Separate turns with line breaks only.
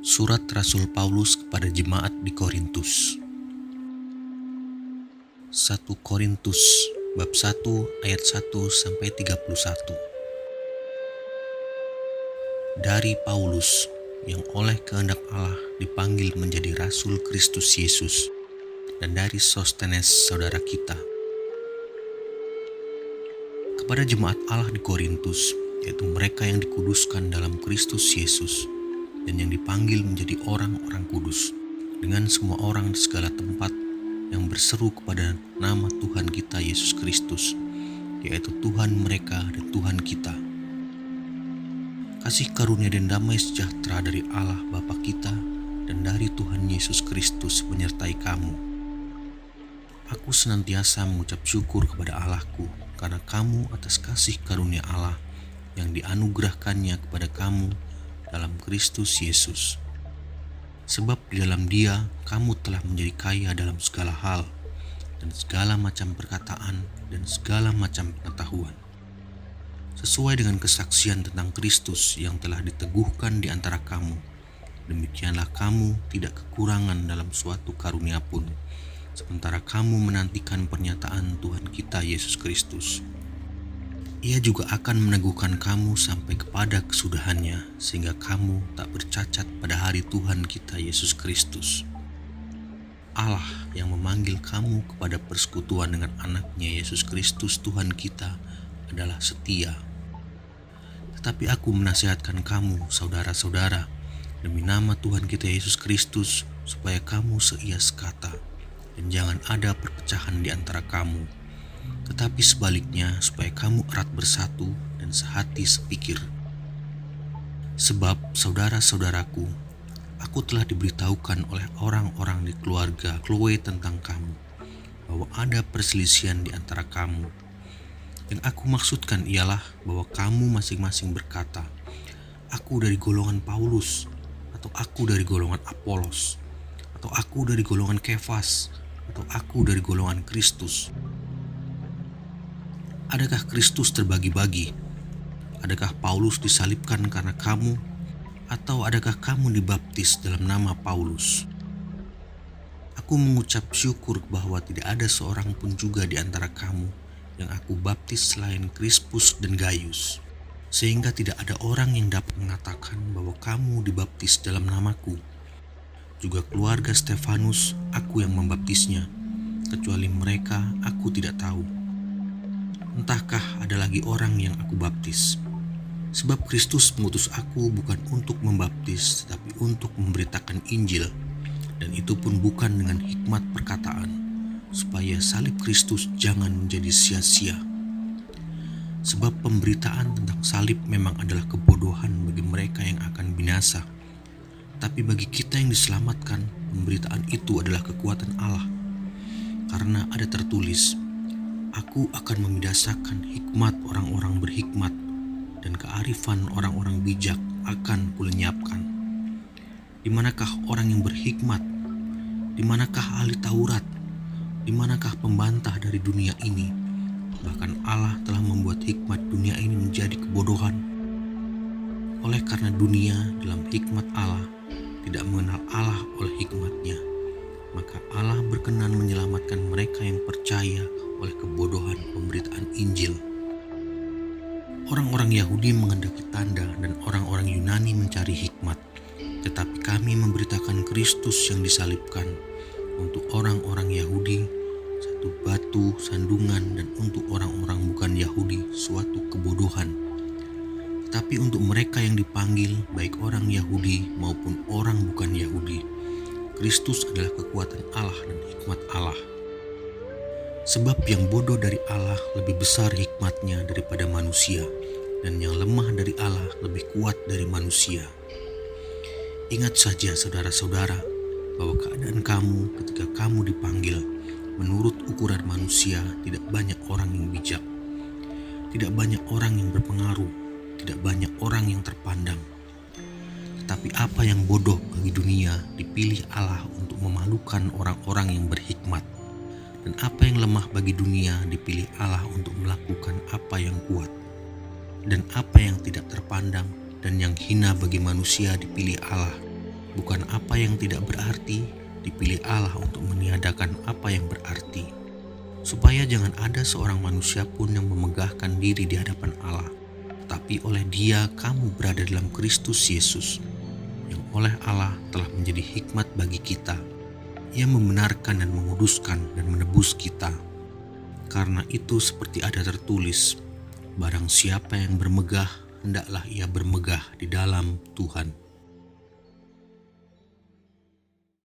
Surat Rasul Paulus kepada jemaat di Korintus. 1 Korintus bab 1 ayat 1 sampai 31. Dari Paulus yang oleh kehendak Allah dipanggil menjadi rasul Kristus Yesus, dan dari Sostenes saudara kita, kepada jemaat Allah di Korintus, yaitu mereka yang dikuduskan dalam Kristus Yesus dan yang dipanggil menjadi orang-orang kudus, dengan semua orang di segala tempat yang berseru kepada nama Tuhan kita Yesus Kristus, yaitu Tuhan mereka dan Tuhan kita. Kasih karunia dan damai sejahtera dari Allah Bapa kita dan dari Tuhan Yesus Kristus menyertai kamu. Aku senantiasa mengucap syukur kepada Allahku karena kamu atas kasih karunia Allah yang dianugerahkannya kepada kamu dalam Kristus Yesus. Sebab di dalam Dia kamu telah menjadi kaya dalam segala hal dan segala macam perkataan dan segala macam pengetahuan, sesuai dengan kesaksian tentang Kristus yang telah diteguhkan di antara kamu. Demikianlah kamu tidak kekurangan dalam suatu karunia pun, sementara kamu menantikan pernyataan Tuhan kita Yesus Kristus. Ia juga akan meneguhkan kamu sampai kepada kesudahannya, sehingga kamu tak bercacat pada hari Tuhan kita Yesus Kristus. Allah yang memanggil kamu kepada persekutuan dengan anaknya Yesus Kristus Tuhan kita adalah setia. Tetapi aku menasihatkan kamu, saudara-saudara, demi nama Tuhan kita Yesus Kristus, supaya kamu seia sekata, dan jangan ada perpecahan di antara kamu, tetapi sebaliknya supaya kamu erat bersatu dan sehati sepikir. Sebab saudara-saudaraku, aku telah diberitahukan oleh orang-orang di keluarga Chloe tentang kamu, bahwa ada perselisihan di antara kamu. Yang aku maksudkan ialah bahwa kamu masing-masing berkata, aku dari golongan Paulus, atau aku dari golongan Apolos, atau aku dari golongan Kefas, atau aku dari golongan Kristus. Adakah Kristus terbagi-bagi? Adakah Paulus disalibkan karena kamu? Atau adakah kamu dibaptis dalam nama Paulus? Aku mengucap syukur bahwa tidak ada seorang pun juga di antara kamu yang aku baptis selain Krispus dan Gaius, sehingga tidak ada orang yang dapat mengatakan bahwa kamu dibaptis dalam namaku. Juga keluarga Stefanus aku yang membaptisnya, kecuali mereka aku tidak tahu. Entahkah ada lagi orang yang aku baptis? Sebab Kristus mengutus aku bukan untuk membaptis, tetapi untuk memberitakan Injil, dan itu pun bukan dengan hikmat perkataan, supaya salib Kristus jangan menjadi sia-sia. Sebab pemberitaan tentang salib memang adalah kebodohan bagi mereka yang akan binasa, tapi bagi kita yang diselamatkan, pemberitaan itu adalah kekuatan Allah. Karena ada tertulis, aku akan membidasakan hikmat orang-orang berhikmat, dan kearifan orang-orang bijak akan kulenyapkan. Di manakah orang yang berhikmat? Di manakah ahli Taurat? Di manakah pembantah dari dunia ini? Bahkan Allah telah membuat hikmat dunia ini menjadi kebodohan. Oleh karena dunia dalam hikmat Allah tidak mengenal Allah oleh hikmatnya, maka Allah berkenan menyelamatkan mereka yang percaya oleh kebodohan pemberitaan Injil. Orang-orang Yahudi menghendaki tanda dan orang-orang Yunani mencari hikmat, tetapi kami memberitakan Kristus yang disalibkan, untuk orang-orang Yahudi satu batu sandungan, dan untuk orang-orang bukan Yahudi suatu kebodohan. Tetapi untuk mereka yang dipanggil, baik orang Yahudi maupun orang bukan Yahudi, Kristus adalah kekuatan Allah dan hikmat Allah. Sebab yang bodoh dari Allah lebih besar hikmatnya daripada manusia, dan yang lemah dari Allah lebih kuat dari manusia. Ingat saja saudara-saudara, bahwa keadaan kamu ketika kamu dipanggil, menurut ukuran manusia, tidak banyak orang yang bijak, tidak banyak orang yang berpengaruh, tidak banyak orang yang terpandang. Tetapi apa yang bodoh bagi dunia dipilih Allah untuk memalukan orang-orang yang berhikmat, dan apa yang lemah bagi dunia dipilih Allah untuk melakukan apa yang kuat, dan apa yang tidak terpandang dan yang hina bagi manusia dipilih Allah bukan apa yang tidak berarti, dipilih Allah untuk meniadakan apa yang berarti, supaya jangan ada seorang manusia pun yang memegahkan diri di hadapan Allah, tapi oleh Dia kamu berada dalam Kristus Yesus, yang oleh Allah telah menjadi hikmat bagi kita. Ia membenarkan dan menguduskan dan menebus kita. Karena itu seperti ada tertulis, barang siapa yang bermegah, hendaklah ia bermegah di dalam Tuhan.